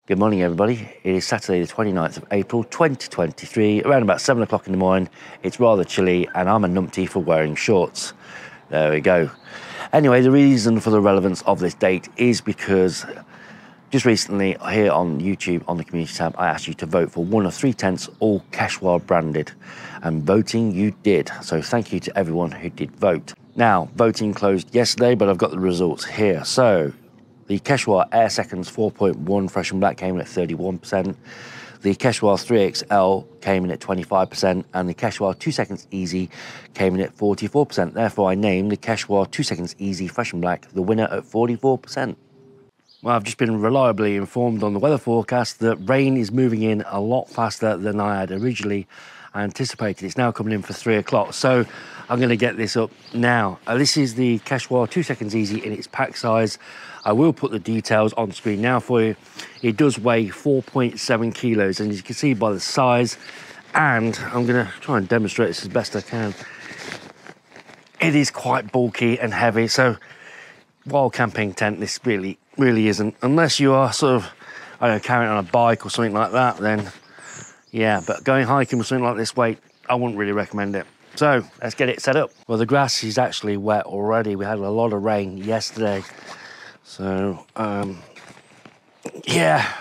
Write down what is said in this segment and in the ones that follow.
Good morning, everybody. It is Saturday the 29th of April 2023, around about 7 o'clock in the morning. It's rather chilly and I'm a numpty for wearing shorts. There we go. Anyway, the reason for the relevance of this date is because just recently here on YouTube, on the community tab, I asked you to vote for one of 3 tents, all Quechua branded, and voting you did. So thank you to everyone who did vote. Now, voting closed yesterday, but I've got the results here. So the Quechua Air Seconds 4.1 Fresh and Black came in at 31%. The Quechua 3XL came in at 25%, and the Quechua 2 Seconds Easy came in at 44%. Therefore, I named the Quechua 2 Seconds Easy Fresh and Black the winner at 44%. Well, I've just been reliably informed on the weather forecast that rain is moving in a lot faster than I had originally anticipated. It's now coming in for 3 o'clock, so I'm going to get this up now. This is the Quechua 2 Seconds Easy in its pack size. I will put the details on screen now for you. It does weigh 4.7 kilos, and as you can see by the size, and I'm going to try and demonstrate this as best I can. It is quite bulky and heavy, so while camping tent, this really isn't. Unless you are sort of, I don't know, carrying it on a bike or something like that, then yeah, but going hiking with something like this weight, I wouldn't really recommend it. So let's get it set up. Well, the grass is actually wet already. We had a lot of rain yesterday. So, yeah,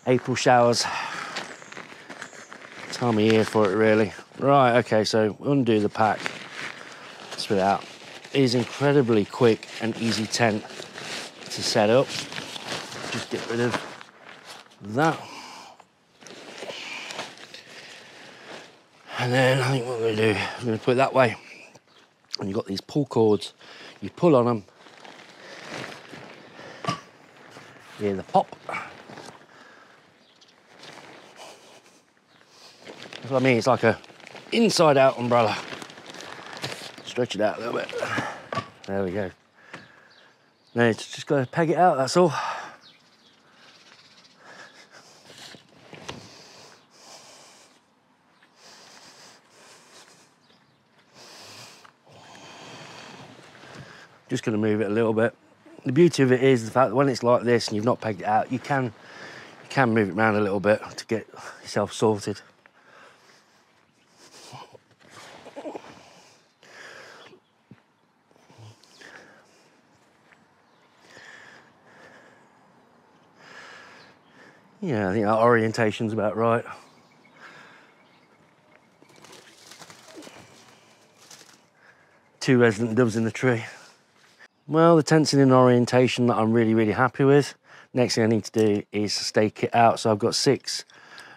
April showers. Time of year for it, really. Right, okay, so undo the pack, spit it out. It is incredibly quick and easy tent to set up. Just get rid of that. And then I think what we're going to do is we're going to put it that way. And you've got these pull cords. You pull on them. You hear the pop. That's what I mean. It's like a inside-out umbrella. Stretch it out a little bit. There we go. Now it's just got to peg it out, that's all. Just going to move it a little bit. The beauty of it is the fact that when it's like this and you've not pegged it out, you can move it around a little bit to get yourself sorted. Yeah, I think that orientation's about right. Two resident doves in the tree. Well, the tent's in an orientation that I'm really happy with. Next thing I need to do is stake it out. So I've got 6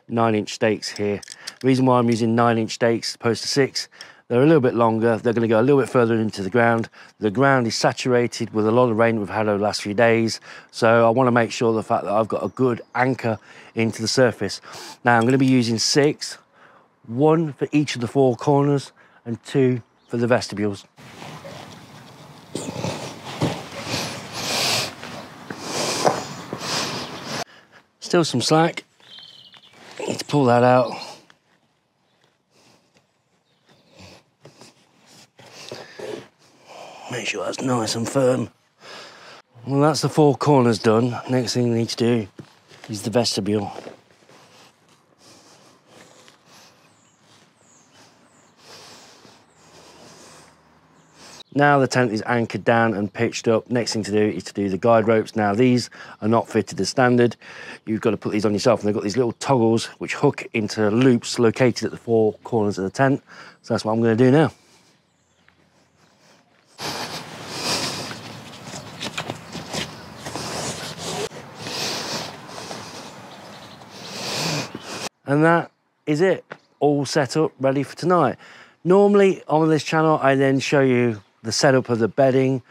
9-inch stakes here. The reason why I'm using 9-inch stakes as opposed to 6, they're a little bit longer. They're going to go a little bit further into the ground. The ground is saturated with a lot of rain we've had over the last few days. So I want to make sure the fact that I've got a good anchor into the surface. Now I'm going to be using 6, 1 for each of the 4 corners and 2 for the vestibules. Still some slack. Need to pull that out. Make sure that's nice and firm. Well, that's the 4 corners done. Next thing we need to do is the vestibule. Now the tent is anchored down and pitched up. Next thing to do is to do the guide ropes. Now these are not fitted as standard. You've got to put these on yourself, and they've got these little toggles which hook into loops located at the 4 corners of the tent. So that's what I'm going to do now. And that is it, all set up, ready for tonight. Normally on this channel, I then show you the setup of the bedding,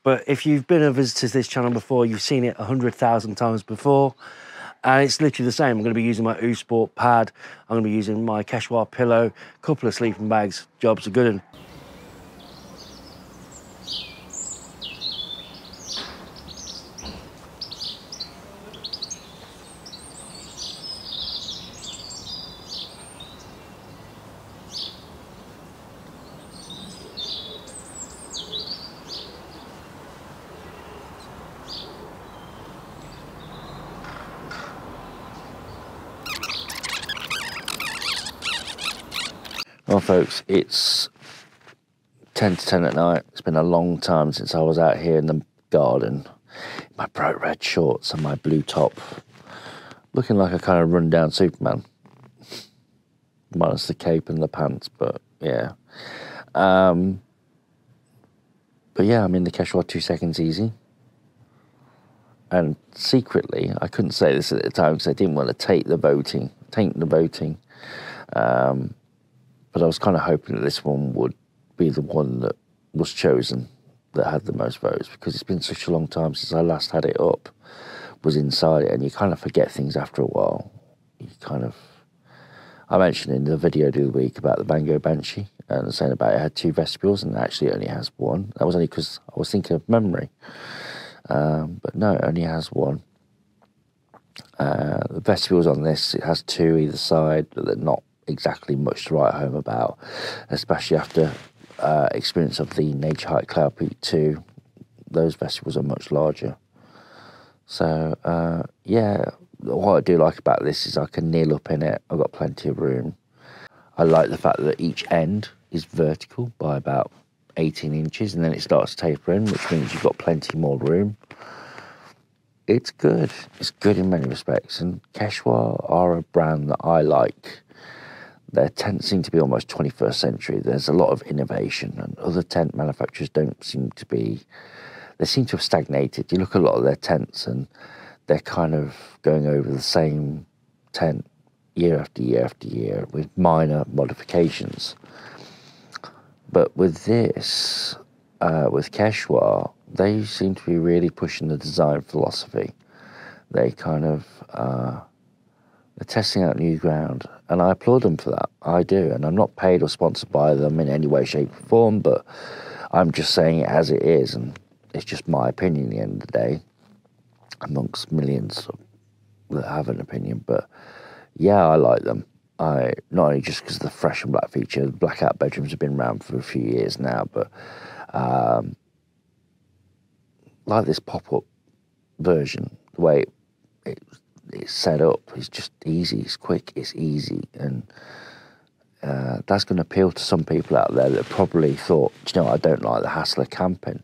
but if you've been a visitor to this channel before, you've seen it 100,000 times before, and it's literally the same. I'm going to be using my Sport pad, I'm going to be using my Quechua pillow, a couple of sleeping bags, jobs are good. And Well, folks, it's 10 to 10 at night. It's been a long time since I was out here in the garden. My bright red shorts and my blue top. Looking like a kind of run-down Superman. Minus the cape and the pants, but yeah. But yeah, I'm in the Quechua 2 seconds easy. And secretly, I couldn't say this at the time because I didn't want to taint the voting. But I was kind of hoping that this one would be the one that was chosen, that had the most votes, because it's been such a long time since I last had it up, was inside it, and you kind of forget things after a while. I mentioned in the video the other week about the Bango Banshee, and saying about it had 2 vestibules, and actually it only has 1. That was only because I was thinking of memory. But no, it only has 1. The vestibules on this, it has 2 either side, but they're not exactly much to write home about, especially after experience of the Nature Hike Cloud Peak 2. Those vestibules are much larger. So, yeah, what I do like about this is I can kneel up in it. I've got plenty of room. I like the fact that each end is vertical by about 18 inches, and then it starts to taper in, which means you've got plenty more room. It's good. It's good in many respects, and Quechua are a brand that I like. Their tents seem to be almost 21st century. There's a lot of innovation, and other tent manufacturers don't seem to be. They seem to have stagnated. You look at a lot of their tents, and they're kind of going over the same tent year after year after year with minor modifications. But with this, with Quechua, they seem to be really pushing the design philosophy. They kind of, they're testing out new ground, and I applaud them for that. I do, and I'm not paid or sponsored by them in any way, shape, or form, but I'm just saying it as it is, and it's just my opinion at the end of the day, amongst millions that have an opinion. But yeah, I like them. Not only just because of the fresh and black feature. The blackout bedrooms have been around for a few years now, but like this pop-up version, the way it's set up, it's just easy, it's quick, it's easy, and that's going to appeal to some people out there that probably thought, you know, I don't like the hassle of camping.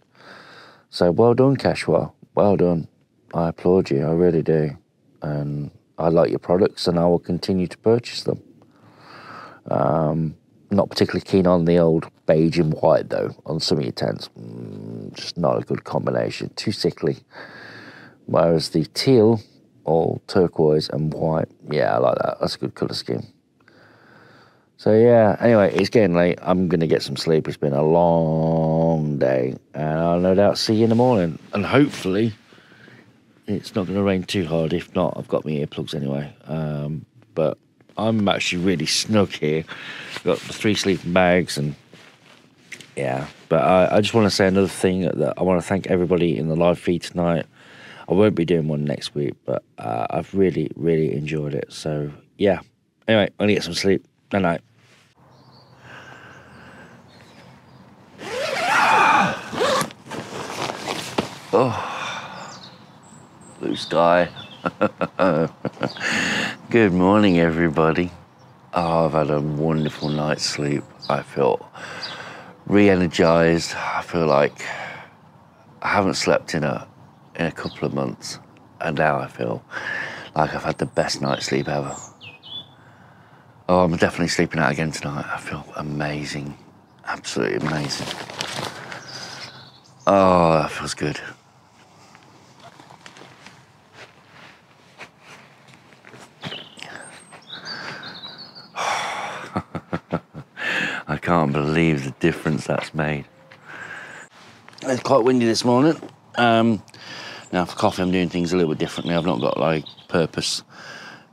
So well done, Quechua, well done. I applaud you, I really do, and I like your products, and I will continue to purchase them. Not particularly keen on the old beige and white, though, on some of your tents. Just not a good combination, too sickly. Whereas the teal, or turquoise and white, yeah, I like that. That's a good colour scheme. So yeah, anyway, it's getting late. I'm going to get some sleep. It's been a long day, and I'll no doubt see you in the morning. And hopefully it's not going to rain too hard. If not, I've got my earplugs anyway. But I'm actually really snug here. Got the 3 sleeping bags, and yeah. But I just want to say another thing, that I want to thank everybody in the live feed tonight. I won't be doing one next week, but I've really, really enjoyed it. So yeah. Anyway, I'm going to get some sleep. Night night. Oh, blue sky. Good morning, everybody. Oh, I've had a wonderful night's sleep. I feel re-energized. I feel like I haven't slept in a couple of months, and now I feel like I've had the best night's sleep ever. Oh, I'm definitely sleeping out again tonight. I feel amazing, absolutely amazing. Oh, that feels good. I can't believe the difference that's made. It's quite windy this morning. Now for coffee, I'm doing things a little bit differently. I've not got like purpose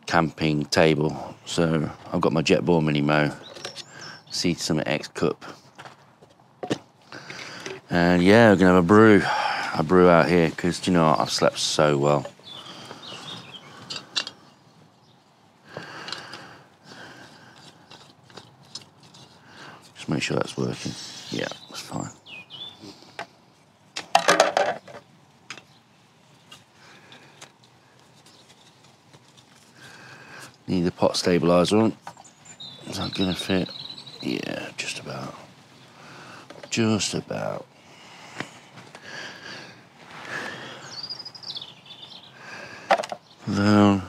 camping table, so I've got my Jetboil Minimo, Sea Summit X cup, and yeah, we're gonna have a brew out here, because you know what? I've slept so well. Just make sure that's working. Yeah, that's fine. Need the pot stabiliser on. Is that gonna fit? Yeah, just about. Just about. Then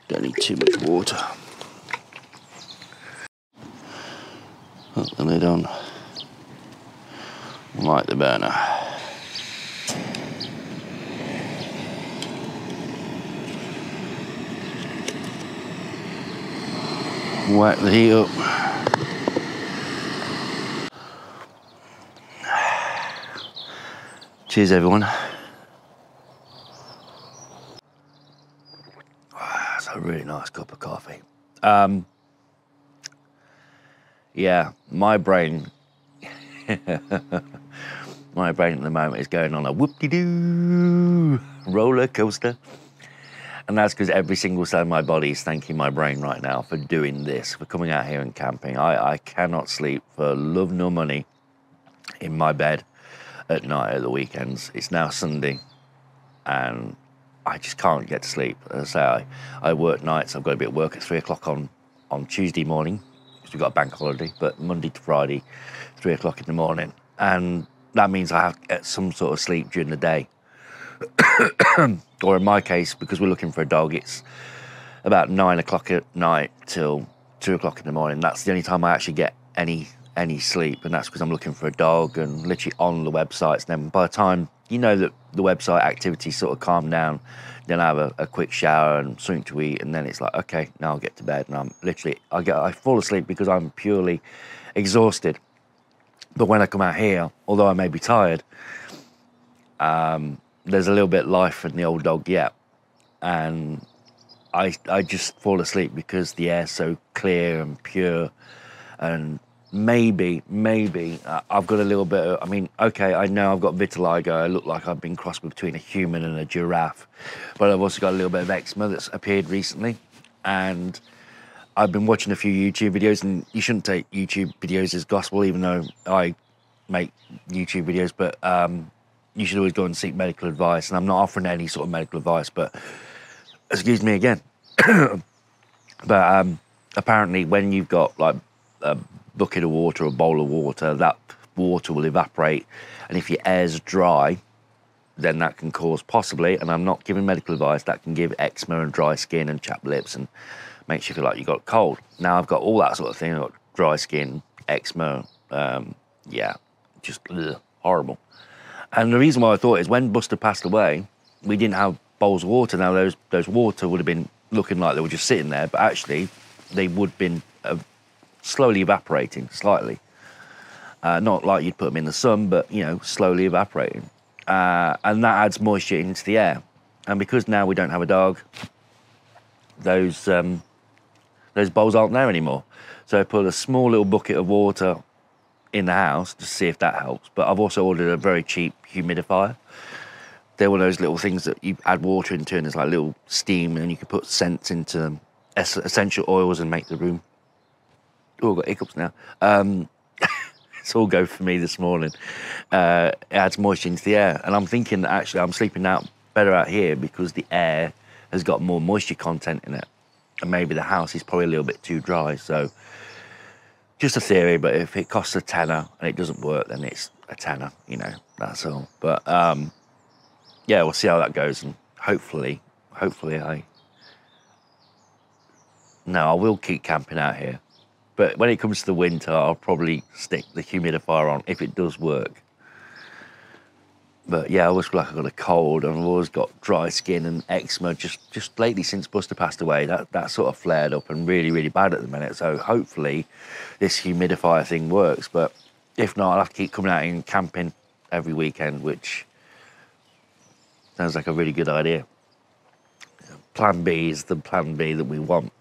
don't need too much water. Put the lid on. Light the burner. Whack the heat up. Cheers, everyone. That's a really nice cup of coffee. Yeah, my brain my brain at the moment is going on a whoop-de-doo roller coaster. And that's because every single cell in my body is thanking my brain right now for doing this, for coming out here and camping. I cannot sleep for love nor money in my bed at night at the weekends. It's now Sunday and I just can't get to sleep. As I say, I work nights. I've got to be at work at 3 o'clock on Tuesday morning because we've got a bank holiday, but Monday to Friday, 3 o'clock in the morning. And that means I have to get some sort of sleep during the day. Or in my case, because we're looking for a dog, it's about 9 o'clock at night till 2 o'clock in the morning. That's the only time I actually get any sleep, and that's because I'm looking for a dog and literally on the websites. And then by the time you know that the website activity sort of calmed down, then I have a quick shower and something to eat, and then it's like, okay, now I'll get to bed. And I'm literally, I fall asleep because I'm purely exhausted. But when I come out here, although I may be tired, there's a little bit of life in the old dog yet, and I just fall asleep because the air's so clear and pure. And maybe I've got a little bit of, I mean, okay, I know I've got vitiligo. I look like I've been crossed between a human and a giraffe, but I've also got a little bit of eczema that's appeared recently. And I've been watching a few YouTube videos, and you shouldn't take YouTube videos as gospel, even though I make YouTube videos, but you should always go and seek medical advice. And I'm not offering any sort of medical advice, but excuse me again. But apparently when you've got like a bucket of water, a bowl of water, that water will evaporate. And if your air's dry, then that can cause possibly, and I'm not giving medical advice, that can give eczema and dry skin and chapped lips and makes you feel like you got cold. Now I've got all that sort of thing. I've got dry skin, eczema, yeah, just horrible. And the reason why I thought is when Buster passed away, we didn't have bowls of water. Now those water would have been looking like they were just sitting there, but actually they would have been slowly evaporating, slightly. Not like you'd put them in the sun, but, you know, slowly evaporating. And that adds moisture into the air. And because now we don't have a dog, those bowls aren't there anymore. So I put a small little bucket of water in the house to see if that helps. But I've also ordered a very cheap humidifier. They're one of those little things that you add water into, and there's like little steam, and you can put scents into them, essential oils, and make the room. Oh, I've got hiccups now. It's all go for me this morning. It adds moisture into the air, and I'm thinking that actually I'm sleeping out better out here because the air has got more moisture content in it, and maybe the house is probably a little bit too dry. So just a theory, but if it costs a tenner and it doesn't work, then it's a tenner, you know, that's all. But yeah, we'll see how that goes, and hopefully I will keep camping out here. But when it comes to the winter, I'll probably stick the humidifier on if it does work. But yeah, I always feel like I've got a cold, and I've always got dry skin and eczema just lately since Buster passed away. That sort of flared up and really, really bad at the minute. So hopefully this humidifier thing works. But if not, I'll have to keep coming out and camping every weekend, which sounds like a really good idea. Plan B is the plan B that we want.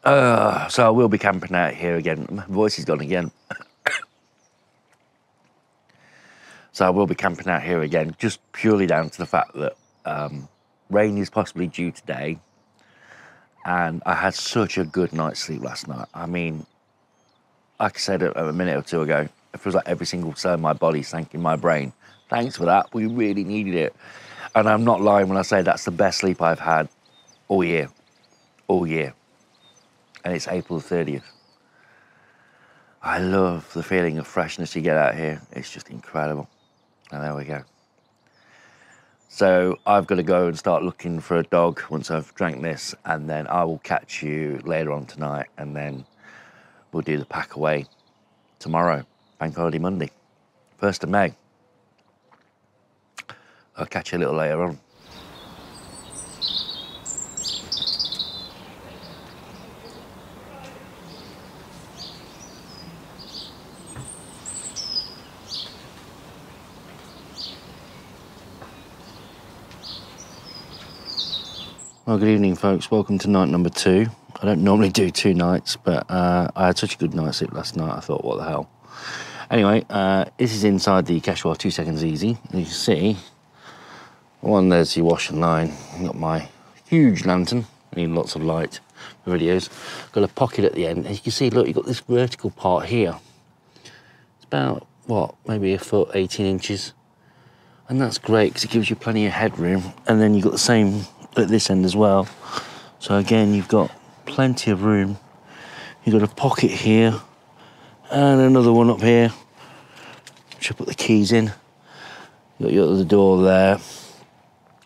So I will be camping out here again. My voice is gone again. So I will be camping out here again, just purely down to the fact that rain is possibly due today. And I had such a good night's sleep last night. I mean, like I said a minute or two ago, It feels like every single cell in my body's thanking my brain. Thanks for that, we really needed it. And I'm not lying when I say that's the best sleep I've had all year. All year. And it's April the 30th. I love the feeling of freshness you get out here. It's just incredible. And there we go. So I've got to go and start looking for a dog once I've drank this, and then I will catch you later on tonight, and then we'll do the pack away tomorrow, Bank Holiday Monday, 1st of May. I'll catch you a little later on. Well, good evening, folks. Welcome to night number 2. I don't normally do 2 nights, but I had such a good night's sleep last night, I thought, what the hell. Anyway, this is inside the Quechua 2 seconds easy. As you can see, one there's your wash and line. I've got my huge lantern. I need lots of light for videos. Got a pocket at the end. As you can see, look, you've got this vertical part here. It's about, what, maybe a foot, 18 inches. And that's great because it gives you plenty of headroom. And then you've got the same at this end as well. So again, you've got plenty of room. You've got a pocket here and another one up here. Should put the keys in. You've got your other door there.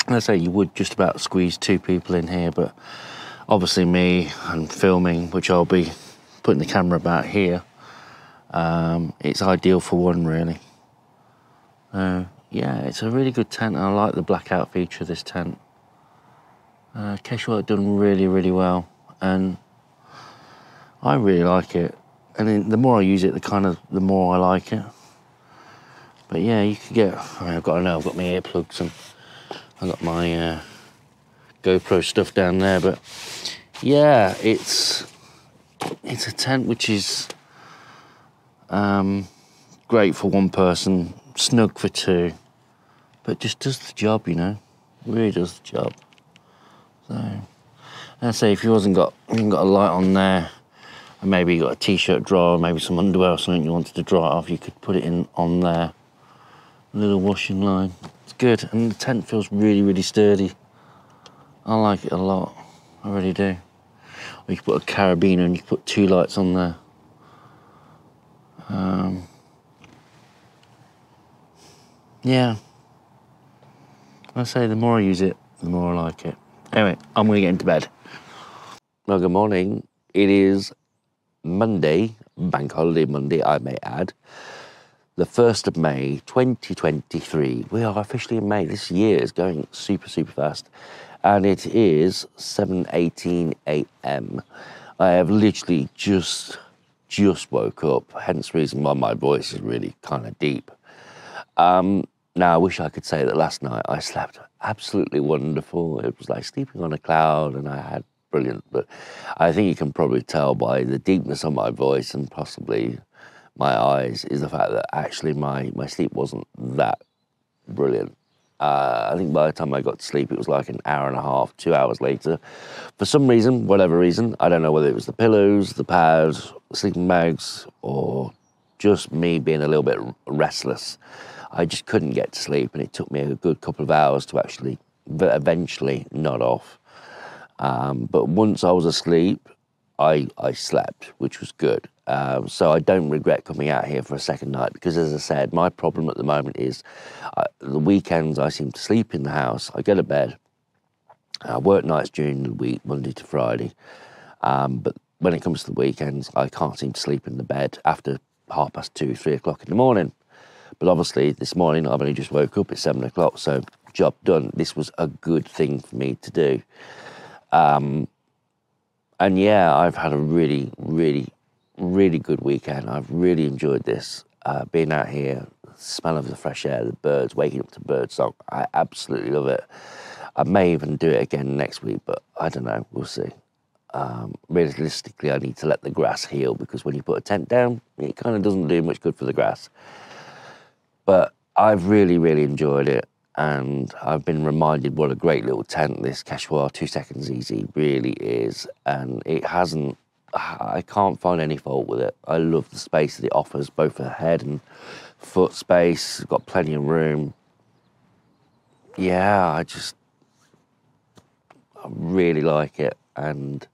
Let's say you would just about squeeze 2 people in here, but obviously me and filming, which I'll be putting the camera about here, it's ideal for 1 really. Yeah, it's a really good tent, and I like the blackout feature of this tent. Quechua have done really, really well, and I really like it. And then the more I use it, the more I like it. But yeah, you could get, I've got my earplugs and I've got my GoPro stuff down there, but yeah, it's a tent which is great for 1 person, snug for 2, but just does the job, you know, really does the job. So, I'd say if you haven't got a light on there, and maybe you got a t-shirt drawer, maybe some underwear or something you wanted to dry off, you could put it in on there. A little washing line. It's good, and the tent feels really, really sturdy. I like it a lot. I really do. Or you could put a carabiner and you could put 2 lights on there. Yeah. I say the more I use it, the more I like it. Anyway, I'm going to get into bed. Well, good morning. It is Monday, Bank Holiday Monday, I may add. The 1st of May, 2023. We are officially in May. This year is going super, super fast. And it is 7:18 a.m. I have literally just woke up, hence the reason why my voice is really kind of deep. Now, I wish I could say that last night I slept absolutely wonderful. It was like sleeping on a cloud, and I had brilliant. But I think you can probably tell by the deepness of my voice and possibly my eyes is the fact that actually my sleep wasn't that brilliant. I think by the time I got to sleep, it was like an hour and a half, 2 hours later. For some reason, whatever reason, I don't know whether it was the pillows, the pads, the sleeping bags, or just me being a little bit restless. I just couldn't get to sleep, and it took me a good couple of hours to actually eventually nod off. But once I was asleep, I slept, which was good. So I don't regret coming out here for a second night because, as I said, my problem at the moment is the weekends I seem to sleep in the house. I go to bed. I work nights during the week, Monday to Friday. But when it comes to the weekends, I can't seem to sleep in the bed after 2:30, 3 o'clock in the morning. But obviously, this morning, I've only just woke up at 7 o'clock, so job done. This was a good thing for me to do. And yeah, I've had a really, really, really good weekend. I've really enjoyed this, being out here, the smell of the fresh air, the birds, waking up to bird song. I absolutely love it. I may even do it again next week, but I don't know, we'll see. Realistically, I need to let the grass heal because when you put a tent down, it kind of doesn't do much good for the grass. But I've really, really enjoyed it, and I've been reminded what a great little tent this Quechua 2 seconds easy really is. And it hasn't I can't find any fault with it. I love the space that it offers, both for head and foot space. It's got plenty of room. Yeah, I really like it, and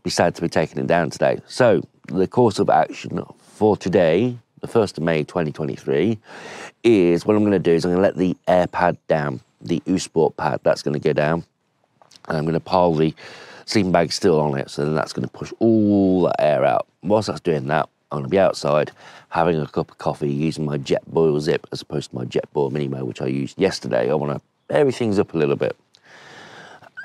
be sad to be taking it down today. So the course of action for today, the 1st of May 2023, is what I'm going to do is I'm going to let the air pad down, the U-Sport pad, that's going to go down, and I'm going to pile the sleeping bag still on it, so then that's going to push all that air out. Whilst that's doing that, I'm going to be outside having a cup of coffee using my Jetboil Zip as opposed to my Jetboil Minimo, which I used yesterday. I want to vary things up a little bit.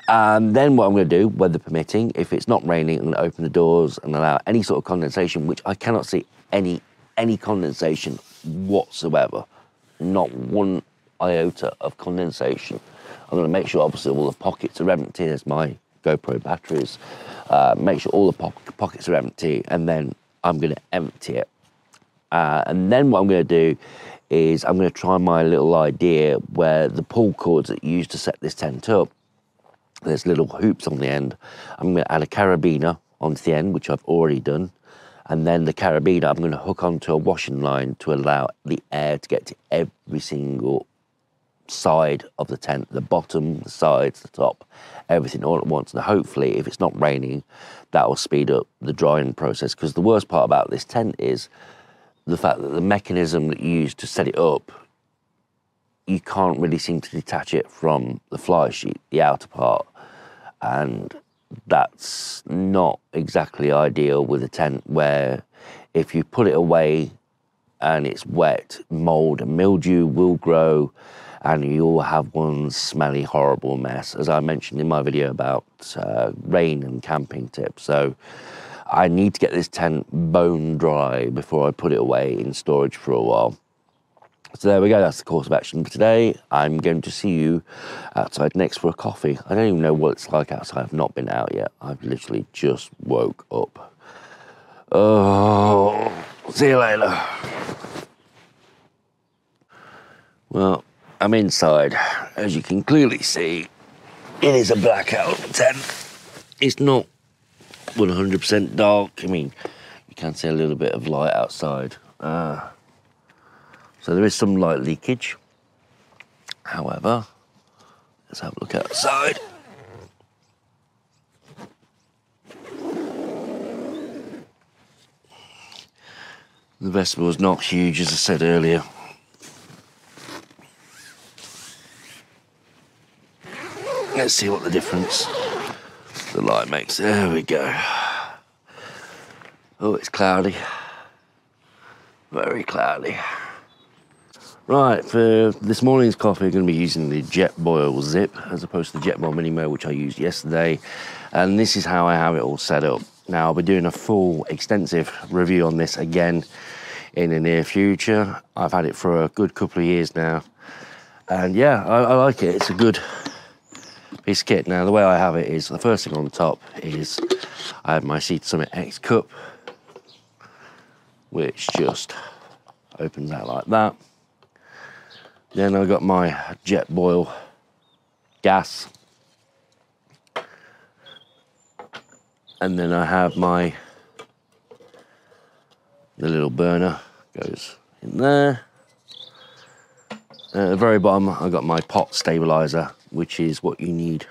And then what I'm going to do, weather permitting, if it's not raining, I'm going to open the doors and allow any sort of condensation, which I cannot see any condensation whatsoever. Not one iota of condensation. I'm going to make sure, obviously, all the pockets are empty. There's my GoPro batteries. Make sure all the pockets are empty, and then I'm going to empty it. And then what I'm going to do is I'm going to try my little idea where the pull cords that you use to set this tent up, there's little hoops on the end. I'm going to add a carabiner onto the end, which I've already done. And then the carabiner, I'm going to hook onto a washing line to allow the air to get to every single side of the tent, the bottom, the sides, the top, everything all at once. And hopefully, if it's not raining, that will speed up the drying process. Because the worst part about this tent is the fact that the mechanism that you use to set it up, you can't really seem to detach it from the fly sheet, the outer part. And that's not exactly ideal with a tent where if you put it away and it's wet, mold and mildew will grow and you'll have one smelly, horrible mess, as I mentioned in my video about rain and camping tips. So I need to get this tent bone dry before I put it away in storage for a while. So there we go, that's the course of action for today. I'm going to see you outside next for a coffee. I don't even know what it's like outside. I've not been out yet. I've literally just woke up. Oh, see you later. Well, I'm inside. As you can clearly see, it is a blackout tent. It's not 100% dark. I mean, you can see a little bit of light outside. So there is some light leakage. However, let's have a look outside. The vestibule is not huge, as I said earlier. Let's see what the difference the light makes. There we go. Oh, it's cloudy. Very cloudy. Right, for this morning's coffee, I'm going to be using the Jetboil Zip as opposed to the Jetboil Minimo, which I used yesterday. And this is how I have it all set up. Now, I'll be doing a full, extensive review on this again in the near future. I've had it for a good couple of years now. And yeah, I like it. It's a good piece of kit. Now, the way I have it is, the first thing on the top is I have my Sea to Summit X cup, which just opens out like that. Then I've got my Jetboil gas. And then I have the little burner goes in there. At the very bottom, I've got my pot stabilizer, which is what you need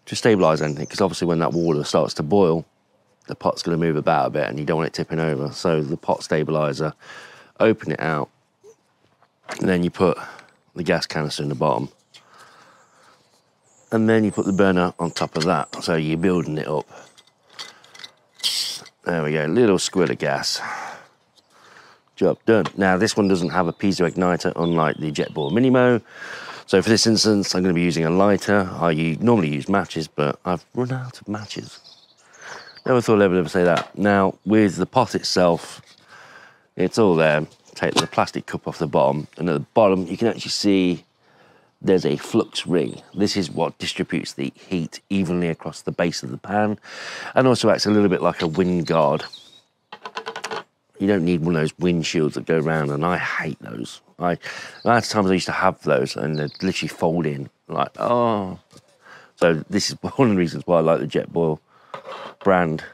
to stabilize anything. Because obviously when that water starts to boil, the pot's going to move about a bit and you don't want it tipping over. So the pot stabilizer, open it out, and then you put the gas canister in the bottom. And then you put the burner on top of that. So you're building it up. There we go, little squirt of gas. Job done. Now this one doesn't have a piezo igniter, unlike the Jetboil Minimo. So for this instance, I'm going to be using a lighter. I normally use matches, but I've run out of matches. Never thought I'd ever say that. Now, with the pot itself, it's all there. Take the plastic cup off the bottom, and at the bottom, you can actually see there's a flux ring. This is what distributes the heat evenly across the base of the pan, and also acts a little bit like a wind guard. You don't need one of those wind shields that go around, and I hate those. Last times I used to have those, and they'd literally fold in, like, oh. So this is one of the reasons why I like the Jetboil brand.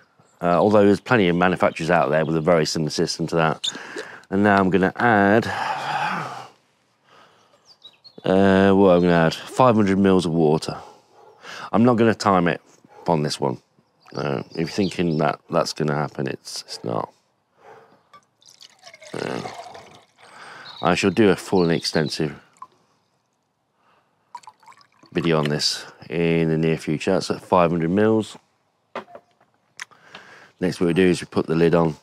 although there's plenty of manufacturers out there with a very similar system to that. And now I'm going to add, what I'm going to add, 500 mils of water. I'm not going to time it on this one. If you're thinking that that's going to happen, it's not. I shall do a full and extensive video on this in the near future. That's at 500 mils. Next what we do is we put the lid on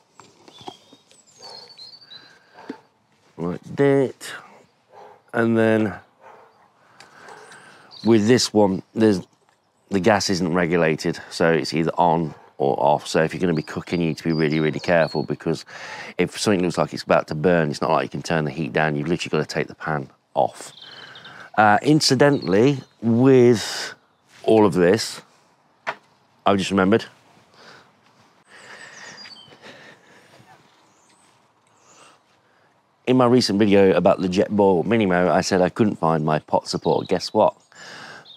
like that, and then with this one, the gas isn't regulated, so it's either on or off. So if you're going to be cooking, you need to be really, really careful, because if something looks like it's about to burn, it's not like you can turn the heat down. You've literally got to take the pan off. Incidentally, with all of this, I've just remembered, in my recent video about the Jetboil Minimo, I said I couldn't find my pot support. Guess what?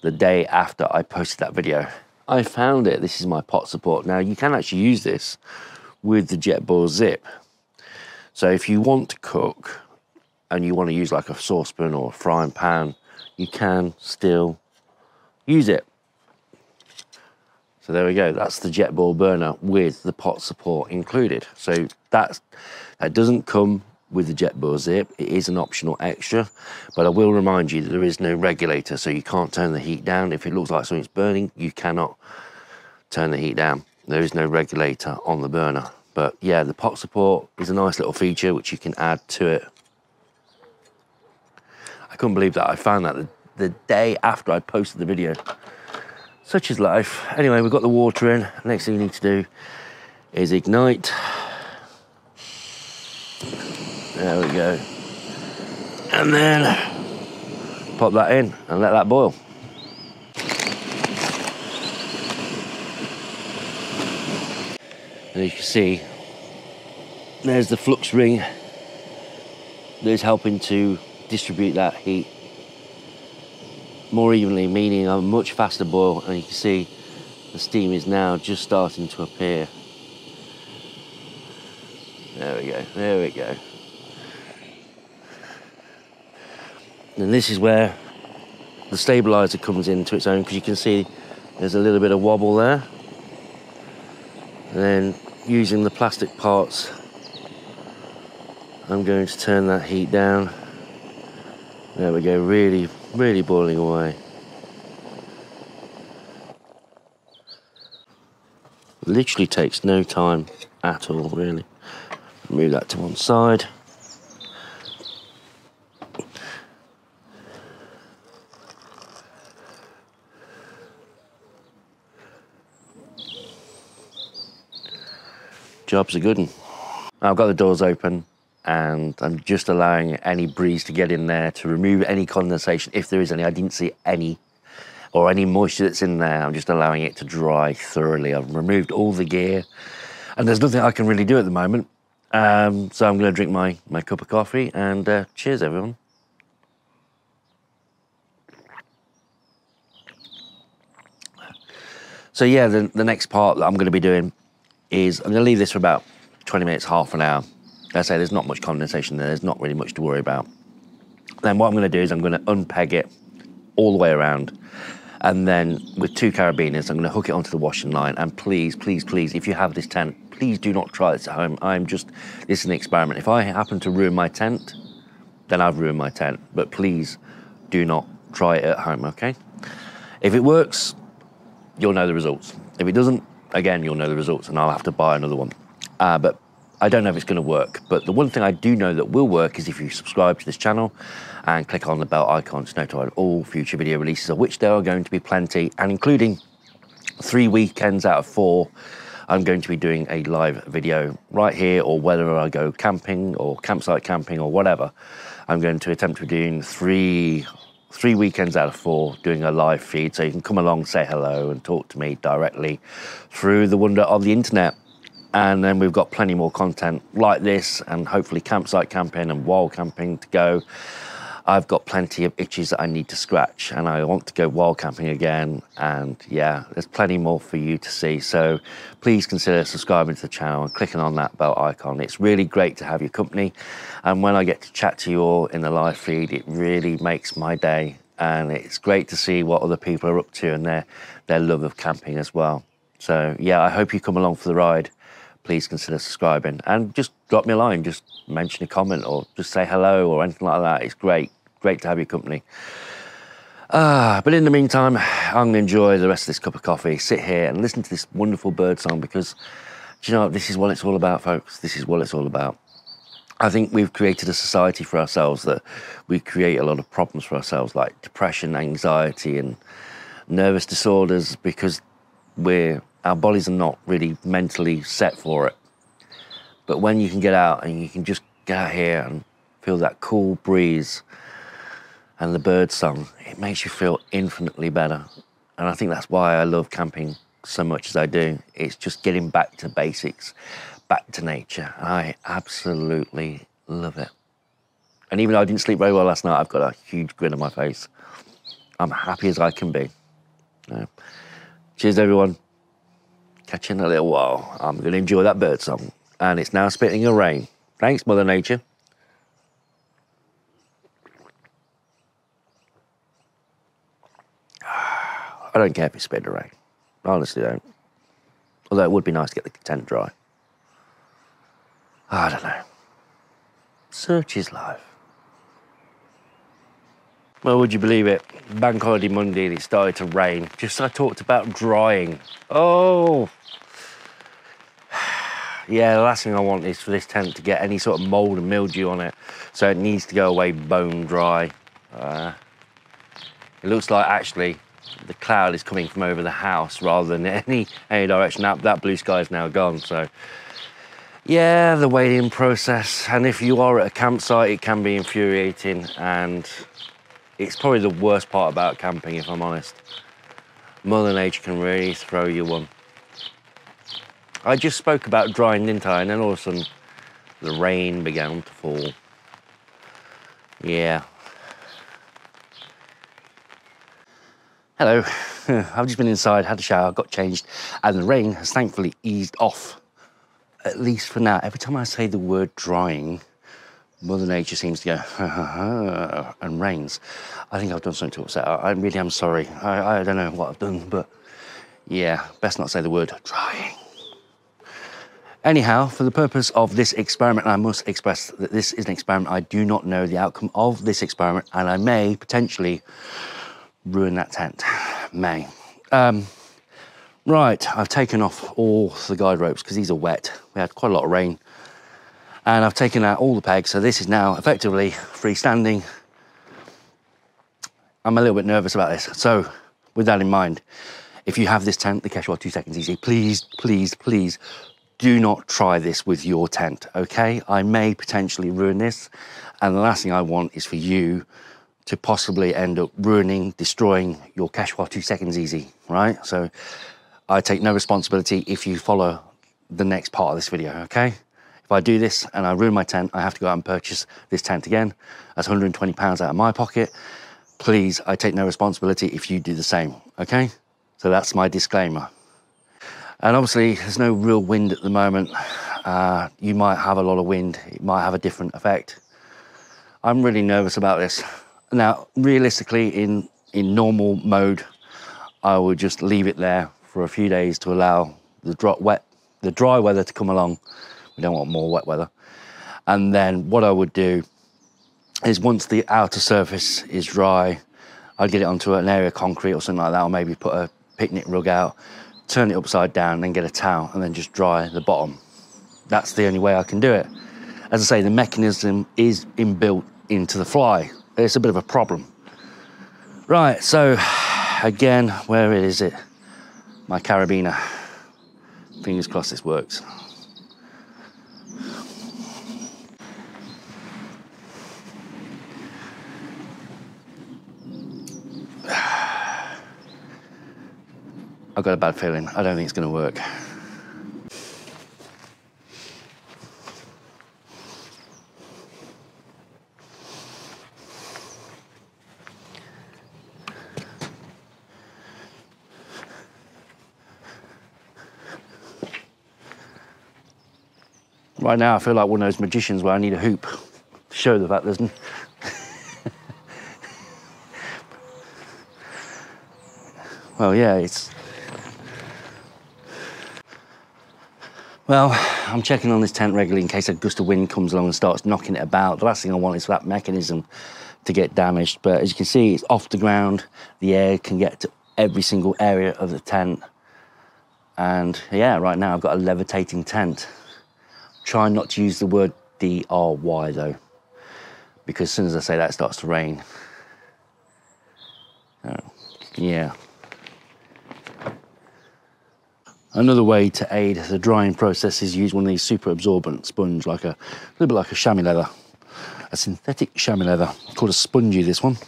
The day after I posted that video, I found it. This is my pot support. Now, you can actually use this with the Jetboil Zip. So if you want to cook and you want to use like a saucepan or a frying pan, you can still use it. So there we go. That's the Jetboil burner with the pot support included. So that doesn't come with the Jetboil Zip. It is an optional extra, but I will remind you that there is no regulator, so you can't turn the heat down. If it looks like something's burning, you cannot turn the heat down. There is no regulator on the burner. But yeah, the pot support is a nice little feature which you can add to it. I couldn't believe that I found that the day after I posted the video. Such is life. Anyway, we've got the water in. Next thing you need to do is ignite. There we go. And then pop that in and let that boil. And you can see, there's the flux ring that is helping to distribute that heat more evenly, meaning a much faster boil. And you can see the steam is now just starting to appear. There we go, there we go. And this is where the stabilizer comes into its own, because you can see there's a little bit of wobble there. And then using the plastic parts, I'm going to turn that heat down. There we go, really, really boiling away. Literally takes no time at all, really. Move that to one side. Job's a good one. I've got the doors open and I'm just allowing any breeze to get in there to remove any condensation, if there is any. I didn't see any, or any moisture that's in there. I'm just allowing it to dry thoroughly. I've removed all the gear and there's nothing I can really do at the moment. So I'm going to drink my cup of coffee and cheers, everyone. So yeah, the next part that I'm going to be doing is I'm going to leave this for about 20 minutes, half an hour. Like I say, there's not much condensation there. There's not really much to worry about. Then what I'm going to do is I'm going to unpeg it all the way around. And then with 2 carabiners, I'm going to hook it onto the washing line. And please, please, please, if you have this tent, please do not try this at home. This is an experiment. If I happen to ruin my tent, then I've ruined my tent. But please do not try it at home, okay? If it works, you'll know the results. If it doesn't, again, you'll know the results and I'll have to buy another one. But I don't know if it's going to work. But the one thing I do know that will work is if you subscribe to this channel and click on the bell icon to notify all future video releases, of which there are going to be plenty, and including 3 weekends out of 4, I'm going to be doing a live video right here, or whether I go camping or campsite camping or whatever, I'm going to attempt to be doing 3 weekends out of 4 doing a live feed, so you can come along, say hello and talk to me directly through the wonder of the internet. And then we've got plenty more content like this, and hopefully campsite camping and wild camping to go. I've got plenty of itches that I need to scratch, and I want to go wild camping again. And yeah, there's plenty more for you to see. So please consider subscribing to the channel and clicking on that bell icon. It's really great to have your company. And when I get to chat to you all in the live feed, it really makes my day. And it's great to see what other people are up to and their love of camping as well. So yeah, I hope you come along for the ride. Please consider subscribing and just drop me a line, just mention a comment or just say hello or anything like that. It's great to have your company. But in the meantime, I'm gonna enjoy the rest of this cup of coffee, sit here and listen to this wonderful bird song, because do you know, this is what it's all about, folks. This is what it's all about. I think we've created a society for ourselves that we create a lot of problems for ourselves, like depression, anxiety and nervous disorders, because our bodies are not really mentally set for it. But when you can get out and you can just get out here and feel that cool breeze and the bird song, it makes you feel infinitely better. And I think that's why I love camping so much as I do. It's just getting back to basics, back to nature. I absolutely love it. And even though I didn't sleep very well last night, I've got a huge grin on my face. I'm happy as I can be. Cheers, everyone. Catch you in a little while. I'm going to enjoy that bird song. And it's now spitting a rain. Thanks, Mother Nature. I don't care if it's spitting a rain. I honestly don't. Although it would be nice to get the tent dry. I don't know. Such is life. Well, would you believe it? Bank holiday Monday and it started to rain. Just as I talked about drying. Oh. Yeah, the last thing I want is for this tent to get any sort of mold and mildew on it. So it needs to go away bone dry. It looks like actually the cloud is coming from over the house rather than any direction. That blue sky is now gone. So yeah, the waiting process. And if you are at a campsite, it can be infuriating. And it's probably the worst part about camping, if I'm honest. Mother Nature can really throw you one. I just spoke about drying, didn't I? And then all of a sudden, the rain began to fall. Yeah. Hello. I've just been inside, had a shower, got changed, and the rain has thankfully eased off. At least for now. Every time I say the word drying, Mother Nature seems to go, and rains. I think I've done something to upset her. I really am sorry. I don't know what I've done, but yeah, best not say the word drying. Anyhow, for the purpose of this experiment, I must express that this is an experiment. I do not know the outcome of this experiment, and I may potentially ruin that tent. May. Right, I've taken off all the guide ropes because these are wet. We had quite a lot of rain. And I've taken out all the pegs, so this is now effectively freestanding. I'm a little bit nervous about this. So with that in mind, if you have this tent, the Quechua 2 seconds easy, please, please, please do not try this with your tent, okay? I may potentially ruin this. And the last thing I want is for you to possibly end up ruining, destroying your Quechua 2 seconds easy, right? So I take no responsibility if you follow the next part of this video, okay? If I do this and I ruin my tent, I have to go out and purchase this tent again. That's £120 out of my pocket. Please, I take no responsibility if you do the same, okay? So that's my disclaimer. And obviously, there's no real wind at the moment. You might have a lot of wind. It might have a different effect. I'm really nervous about this. Now, realistically, in normal mode, I would just leave it there for a few days to allow the dry weather to come along. We don't want more wet weather. And then what I would do is once the outer surface is dry, I'd get it onto an area of concrete or something like that, or maybe put a picnic rug out, turn it upside down, and then get a towel, and then just dry the bottom. That's the only way I can do it. As I say, the mechanism is inbuilt into the fly. It's a bit of a problem. Right, so again, where is it? My carabiner. Fingers crossed this works. I've got a bad feeling. I don't think it's going to work. Right now I feel like one of those magicians where I need a hoop to show the fact there's well, yeah, it's... Well, I'm checking on this tent regularly in case a gust of wind comes along and starts knocking it about. The last thing I want is for that mechanism to get damaged. But as you can see, it's off the ground. The air can get to every single area of the tent. And yeah, right now I've got a levitating tent. Try not to use the word DRY though, because as soon as I say that, it starts to rain. Oh, yeah. Another way to aid the drying process is use one of these super absorbent sponge, like a little bit like a chamois leather, a synthetic chamois leather, called a Spunji, this one.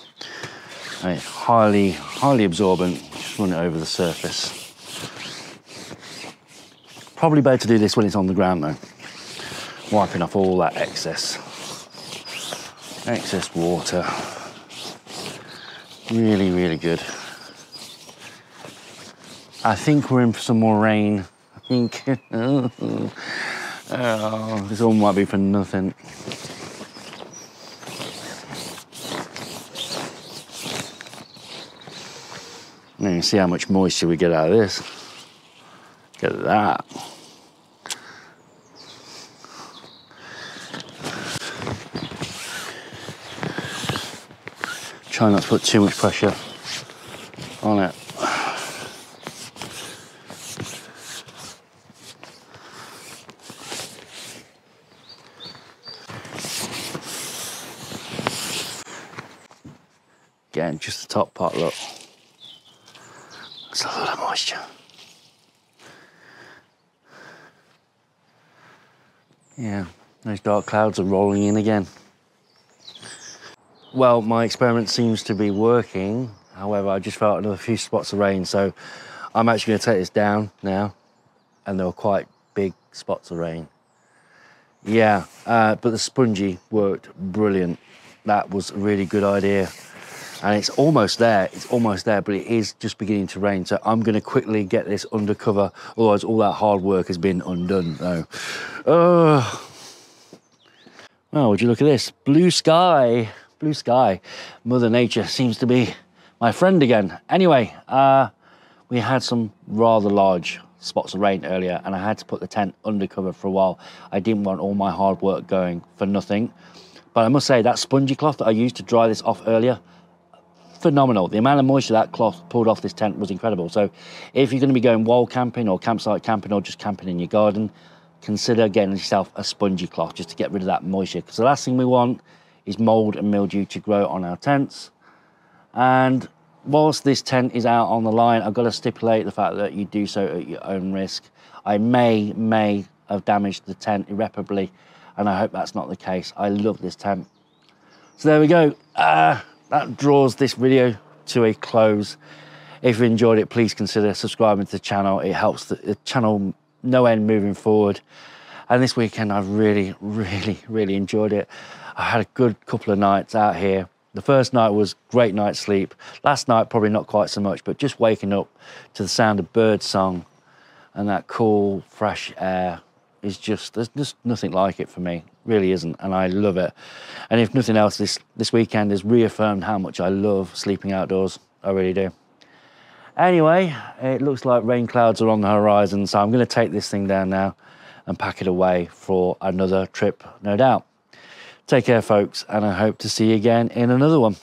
And it's highly absorbent. Just run it over the surface. Probably better to do this when it's on the ground though, wiping off all that excess water. Really, really good. I think we're in for some more rain. I think, oh, this all might be for nothing. Now you can see how much moisture we get out of this. Look at that. Try not to put too much pressure on it. Again, just the top part, look. That's a lot of moisture. Yeah, those dark clouds are rolling in again. Well, my experiment seems to be working. However, I just felt another few spots of rain, so I'm actually going to take this down now. And there were quite big spots of rain. Yeah, but the Spunji worked brilliant. That was a really good idea. And it's almost there, but it is just beginning to rain. So I'm going to quickly get this under cover, otherwise all that hard work has been undone. So, well, would you look at this? Blue sky, blue sky. Mother Nature seems to be my friend again. Anyway, we had some rather large spots of rain earlier and I had to put the tent under cover for a while. I didn't want all my hard work going for nothing. But I must say that Spunji cloth that I used to dry this off earlier, phenomenal. The amount of moisture that cloth pulled off this tent was incredible. So if you're going to be going wild camping or campsite camping or just camping in your garden, consider getting yourself a Spunji cloth just to get rid of that moisture, because the last thing we want is mold and mildew to grow on our tents. And whilst this tent is out on the line, I've got to stipulate the fact that you do so at your own risk. I may have damaged the tent irreparably, and I hope that's not the case. I love this tent. So there we go. That draws this video to a close. If you enjoyed it, please consider subscribing to the channel. It helps the channel no end moving forward. And this weekend, I've really enjoyed it. I had a good couple of nights out here. The first night was great night's sleep. Last night, probably not quite so much, but just waking up to the sound of bird song and that cool, fresh air is just, there's just nothing like it for me. Really isn't, and I love it. And if nothing else, this weekend has reaffirmed how much I love sleeping outdoors. I really do. Anyway, it looks like rain clouds are on the horizon, so I'm going to take this thing down now and pack it away for another trip, no doubt. Take care, folks, and I hope to see you again in another one.